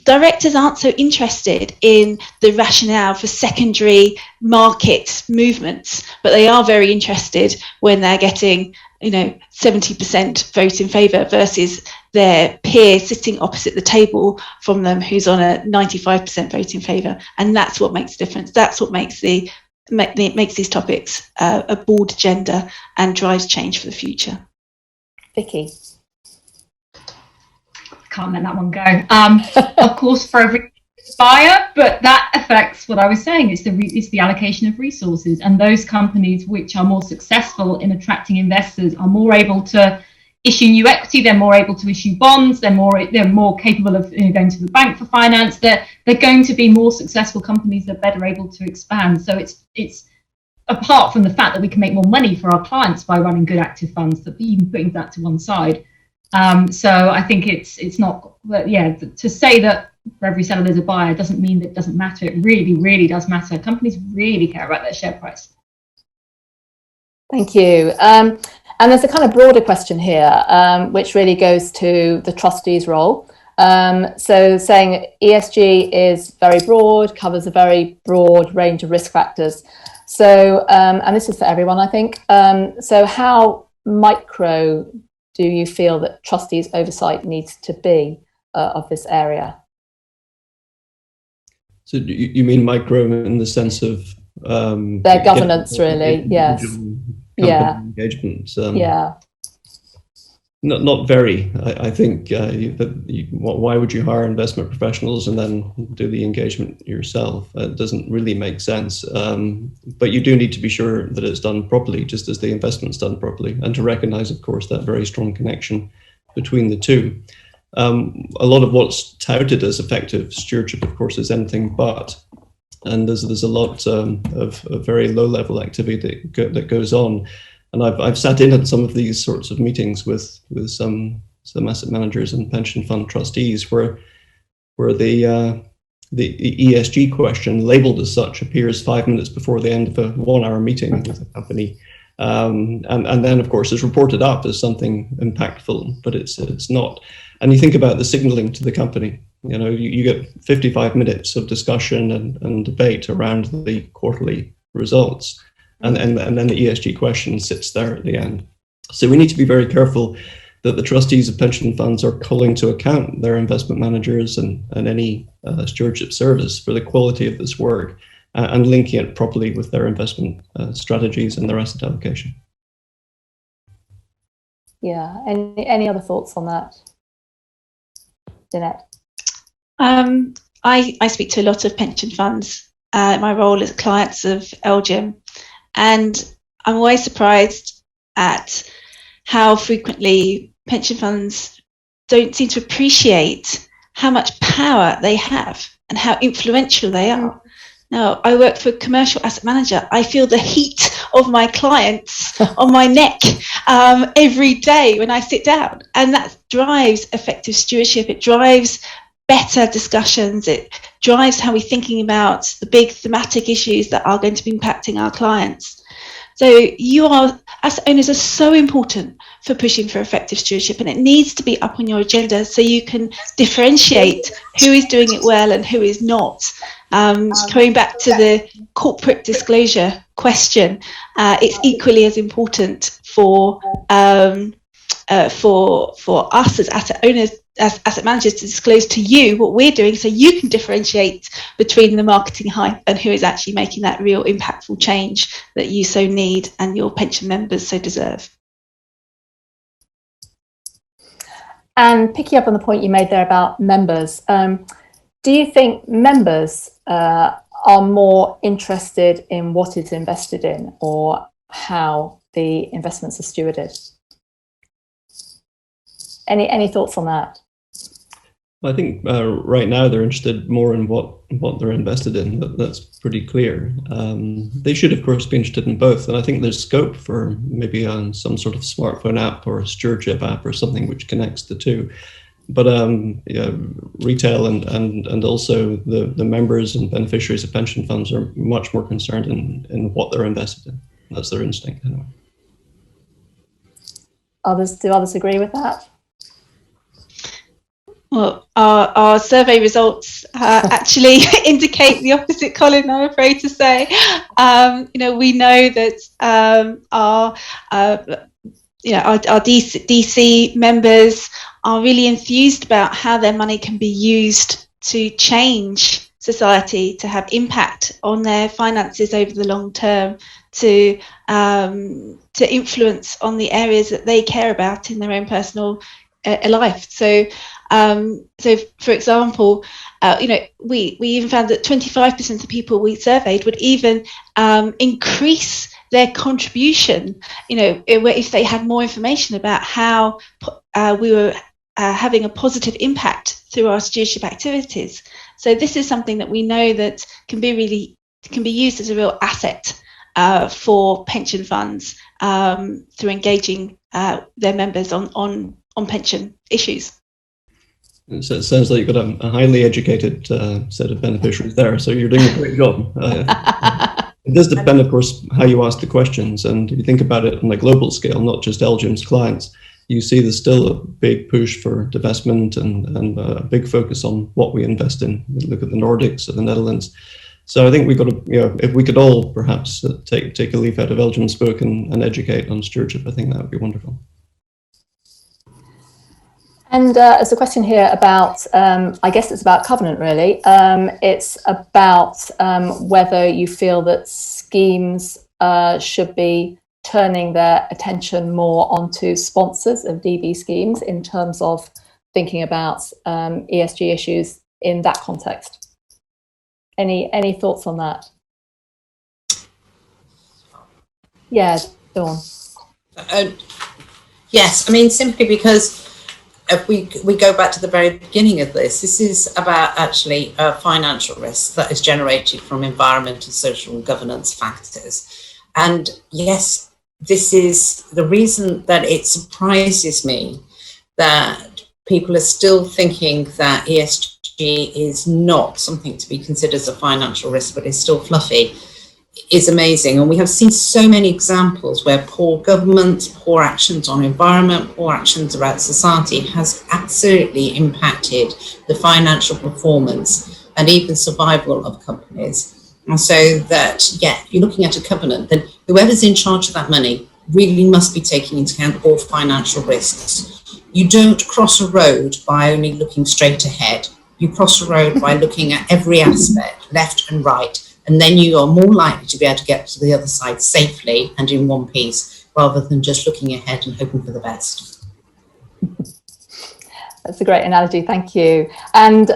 Directors aren't so interested in the rationale for secondary market movements, but they are very interested when they're getting, 70% vote in favour versus their peer sitting opposite the table from them who's on a 95% vote in favour. And that's what makes the difference. That's what makes makes these topics a board agenda and drives change for the future. Vicki. Can't let that one go. Of course, for every buyer, but that affects what I was saying. It's the allocation of resources, and those companies which are more successful in attracting investors are more able to issue new equity. They're more able to issue bonds. They're more capable of going to the bank for finance. They're going to be more successful companies that are better able to expand. So it's apart from the fact that we can make more money for our clients by running good active funds, that even putting that to one side. So I think it's not, to say that for every seller there's a buyer doesn't mean that it doesn't matter. It really, really does matter. Companies really care about their share price. Thank you. And there's a kind of broader question here, which really goes to the trustee's role. So saying ESG is very broad, covers a very broad range of risk factors. So, and this is for everyone, I think. So how micro do you feel that trustees' oversight needs to be of this area? So you mean micro in the sense of their governance, really? Yes. Yeah. Engagement. Yeah. Not very. I think why would you hire investment professionals and then do the engagement yourself? It doesn't really make sense. But you do need to be sure that it's done properly, just as the investment's done properly, and to recognise, of course, that very strong connection between the two. A lot of what's touted as effective stewardship, of course, is anything but. And there's a lot of very low-level activity that goes on. And I've sat in at some of these sorts of meetings with some asset managers and pension fund trustees where the ESG question, labelled as such, appears 5 minutes before the end of a 1-hour meeting with a company, and then of course is reported up as something impactful, but it's not. And you think about the signalling to the company. You get 55 minutes of discussion and debate around the quarterly results. And then the ESG question sits there at the end. So we need to be very careful that the trustees of pension funds are calling to account their investment managers and any stewardship service for the quality of this work and linking it properly with their investment strategies and their asset allocation. Yeah. Any other thoughts on that, Jeannette? I speak to a lot of pension funds. My role is clients of LGIM. And I'm always surprised at how frequently pension funds don't seem to appreciate how much power they have and how influential they are. Now, I work for a commercial asset manager. I feel the heat of my clients on my neck every day when I sit down. And that drives effective stewardship. It drives better discussions. It drives how we're thinking about the big thematic issues that are going to be impacting our clients. So asset owners are so important for pushing for effective stewardship, and it needs to be up on your agenda so you can differentiate who is doing it well and who is not. Coming back to the corporate disclosure question, it's equally as important for us as asset owners, as asset managers, to disclose to you what we're doing so you can differentiate between the marketing hype and who is actually making that real impactful change that you so need and your pension members so deserve. And picking up on the point you made there about members, do you think members are more interested in what is invested in or how the investments are stewarded? Any thoughts on that? I think right now they're interested more in what they're invested in. That's pretty clear. They should, of course, be interested in both. And I think there's scope for maybe on some sort of smartphone app or a stewardship app or something which connects the two. But yeah, retail and also the members and beneficiaries of pension funds are much more concerned in what they're invested in. That's their instinct anyway. Do others agree with that? Well, our survey results actually indicate the opposite, Colin, I'm afraid to say. We know that our DC members are really enthused about how their money can be used to change society, to have impact on their finances over the long term, to influence on the areas that they care about in their own personal life. So, for example, we even found that 25% of people we surveyed would even increase their contribution, if they had more information about how we were having a positive impact through our stewardship activities. So this is something that we know that can be used as a real asset for pension funds through engaging their members on pension issues. So it sounds like you've got a highly educated set of beneficiaries there, so you're doing a great job. It does depend, of course, how you ask the questions, and if you think about it on a global scale, not just LGIM's clients, you see there's still a big push for divestment and a big focus on what we invest in. You look at the Nordics or the Netherlands. So I think we've got to, if we could all perhaps take a leaf out of LGIM's book and educate on stewardship, I think that would be wonderful. And there's a question here about, I guess it's about covenant really. It's about whether you feel that schemes should be turning their attention more onto sponsors of DB schemes in terms of thinking about ESG issues in that context. Any thoughts on that? Yeah, Dawn. Yes, I mean, simply because if we go back to the very beginning of this is about actually financial risk that is generated from environmental, social and governance factors. And yes, this is the reason that it surprises me that people are still thinking that ESG is not something to be considered as a financial risk, but is still fluffy, is amazing. And we have seen so many examples where poor government, poor actions on environment, poor actions about society has absolutely impacted the financial performance and even survival of companies. And so that, yeah, if you're looking at a covenant, then whoever's in charge of that money really must be taking into account all financial risks. You don't cross a road by only looking straight ahead. You cross a road by looking at every aspect, left and right, and then you are more likely to be able to get to the other side safely and in one piece, rather than just looking ahead and hoping for the best. That's a great analogy, thank you. And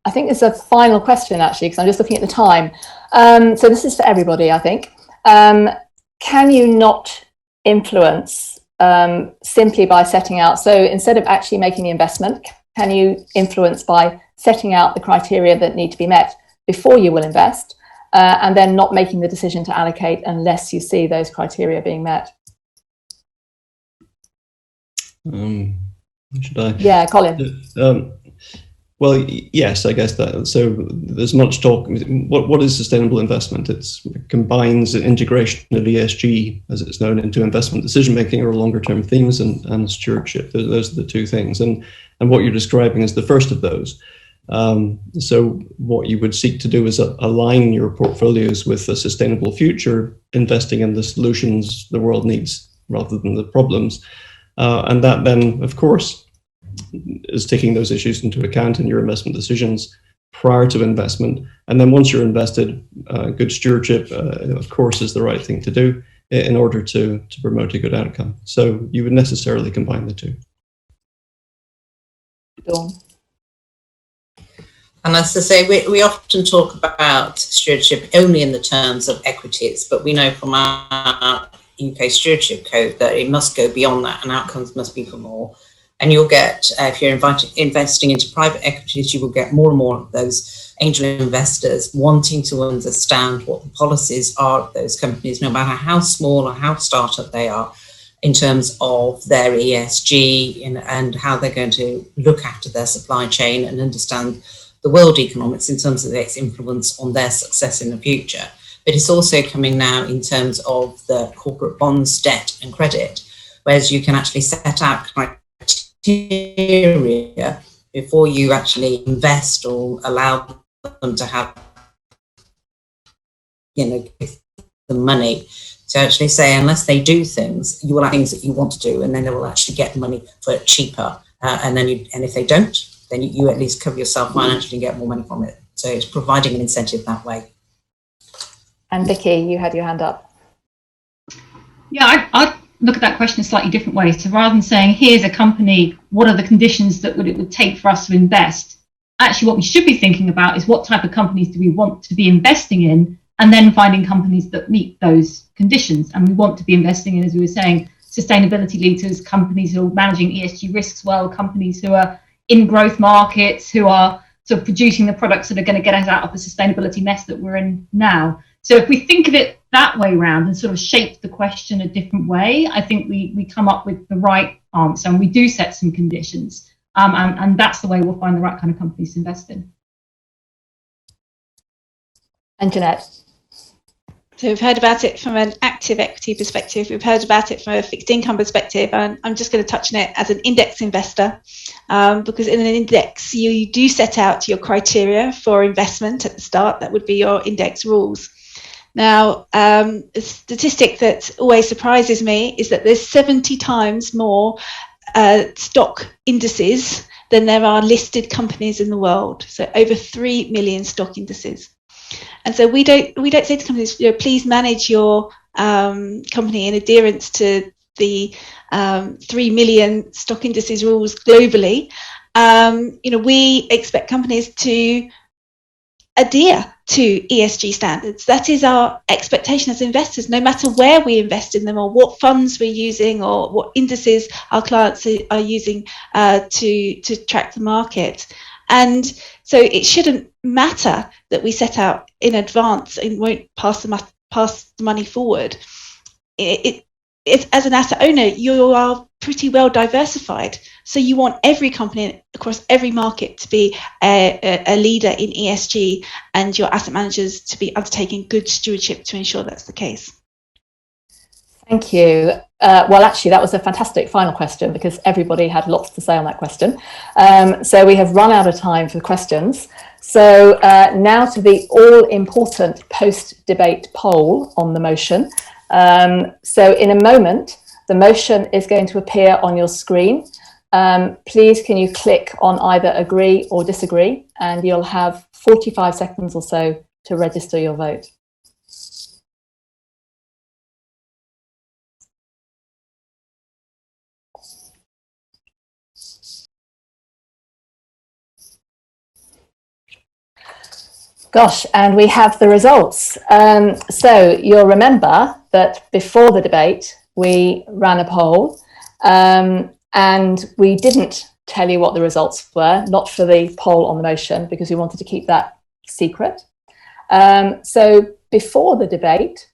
I think there's a final question actually, because I'm just looking at the time. So this is for everybody, I think. Can you not influence simply by setting out, so instead of actually making the investment, can you influence by setting out the criteria that need to be met before you will invest, and then not making the decision to allocate unless you see those criteria being met? Should I? Yeah, Colin. Well, yes, I guess that. So there's much talk. What is sustainable investment? It combines the integration of ESG, as it's known, into investment decision making or longer term themes and stewardship. Those are the two things. And what you're describing is the first of those. So what you would seek to do is align your portfolios with a sustainable future, investing in the solutions the world needs rather than the problems. And that then, of course, is taking those issues into account in your investment decisions prior to investment. And then once you're invested, good stewardship, of course, is the right thing to do in order to promote a good outcome. So you would necessarily combine the two. Dawn. And as I say, we often talk about stewardship only in the terms of equities, but we know from our UK stewardship code that it must go beyond that and outcomes must be for more. And you'll get, if you're investing into private equities, you will get more and more of those angel investors wanting to understand what the policies are of those companies, no matter how small or how startup they are, in terms of their ESG and how they're going to look after their supply chain and understand the world economics in terms of its influence on their success in the future. But it's also coming now in terms of the corporate bonds, debt and credit, whereas you can actually set out criteria before you actually invest or allow them to have, give the money to actually say, unless they do things, you will have things that you want to do, and then they will actually get money for it cheaper. And if they don't, then you at least cover yourself financially and get more money from it. So it's providing an incentive that way. And Vicki, you had your hand up. Yeah, I'd look at that question a slightly different way. So rather than saying, here's a company, what are the conditions that it would take for us to invest? Actually, what we should be thinking about is what type of companies do we want to be investing in, and then finding companies that meet those conditions. And we want to be investing in, as we were saying, sustainability leaders, companies who are managing ESG risks well, companies who are in growth markets, who are sort of producing the products that are going to get us out of the sustainability mess that we're in now. So if we think of it that way round and sort of shape the question a different way, I think we come up with the right answer, and we do set some conditions. And that's the way we'll find the right kind of companies to invest in. And Jeannette. So we've heard about it from an active equity perspective. We've heard about it from a fixed income perspective, and I'm just going to touch on it as an index investor, because in an index, you do set out your criteria for investment at the start. That would be your index rules. Now, a statistic that always surprises me is that there's 70 times more stock indices than there are listed companies in the world. So over 3 million stock indices. And so we don't say to companies, please manage your company in adherence to the 3 million stock indices rules globally. We expect companies to adhere to ESG standards. That is our expectation as investors, no matter where we invest in them or what funds we're using or what indices our clients are using to track the market. And so it shouldn't matter that we set out in advance and won't pass the money forward. It's as an asset owner, you are pretty well diversified. So you want every company across every market to be a leader in ESG, and your asset managers to be undertaking good stewardship to ensure that's the case. Thank you. Well, actually, that was a fantastic final question because everybody had lots to say on that question. So we have run out of time for questions. So now to the all-important post-debate poll on the motion. So in a moment, the motion is going to appear on your screen. Please can you click on either agree or disagree, and you'll have 45 seconds or so to register your vote. Gosh, and we have the results. So you'll remember that before the debate, we ran a poll and we didn't tell you what the results were, not for the poll on the motion, because we wanted to keep that secret. So before the debate,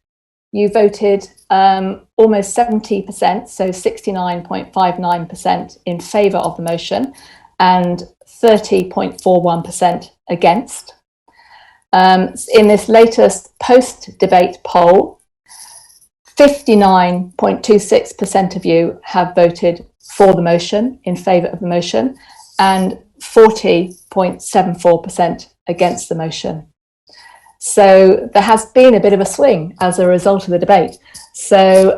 you voted almost 70%, so 69.59% in favour of the motion and 30.41% against. In this latest post-debate poll, 59.26% of you have voted for the motion, in favour of the motion, and 40.74% against the motion. So there has been a bit of a swing as a result of the debate. So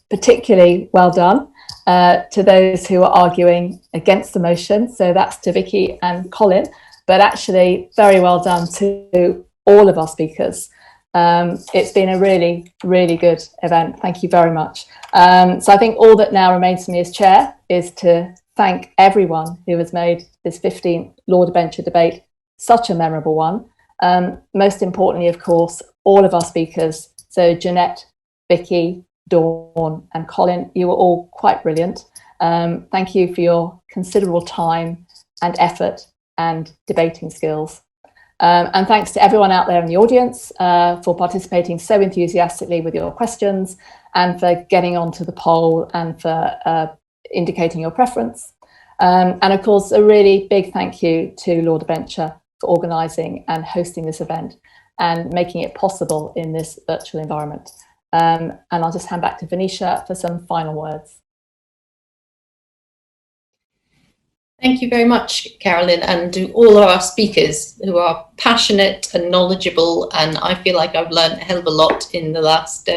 particularly well done to those who are arguing against the motion. So that's to Vicki and Colin. But actually, very well done to all of our speakers. It's been a really, really good event. Thank you very much. So I think all that now remains for me as chair is to thank everyone who has made this 15th LawDebenture debate such a memorable one. Most importantly, of course, all of our speakers, so Jeannette, Vicki, Dawn and Colin, you were all quite brilliant. Thank you for your considerable time and effort and debating skills. And thanks to everyone out there in the audience for participating so enthusiastically with your questions and for getting onto the poll and for indicating your preference. And of course, a really big thank you to LawDebenture for organising and hosting this event and making it possible in this virtual environment. And I'll just hand back to Venetia for some final words. Thank you very much, Carolyn, and to all of our speakers who are passionate and knowledgeable. And I feel like I've learned a hell of a lot in the last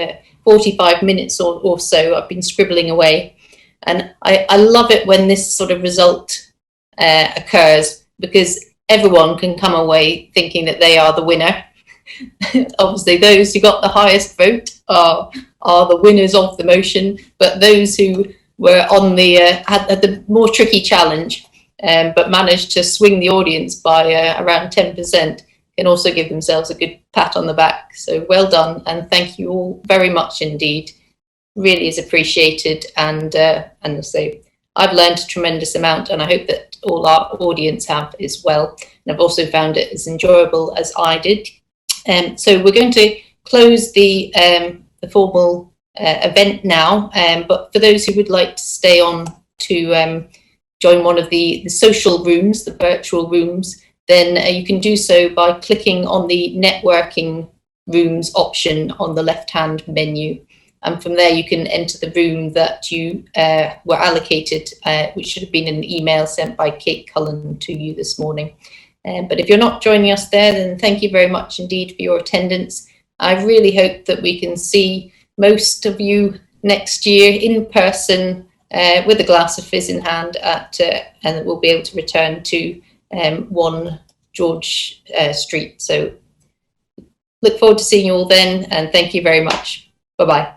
45 minutes or so. I've been scribbling away. And I love it when this sort of result occurs, because everyone can come away thinking that they are the winner. Obviously, those who got the highest vote are the winners of the motion, but those who were on the had the more tricky challenge, but managed to swing the audience by around 10%, can also give themselves a good pat on the back. So well done, and thank you all very much indeed. Really is appreciated, and I say I've learned a tremendous amount, and I hope that all our audience have as well. And I've also found it as enjoyable as I did. So we're going to close the formal event now, but for those who would like to stay on to join one of the social rooms, the virtual rooms, then you can do so by clicking on the networking rooms option on the left-hand menu. And from there you can enter the room that you were allocated, which should have been an email sent by Kate Cullen to you this morning. But if you're not joining us there, then thank you very much indeed for your attendance. I really hope that we can see most of you next year in person with a glass of fizz in hand and that we'll be able to return to 1 George Street. So look forward to seeing you all then, and thank you very much. Bye-bye.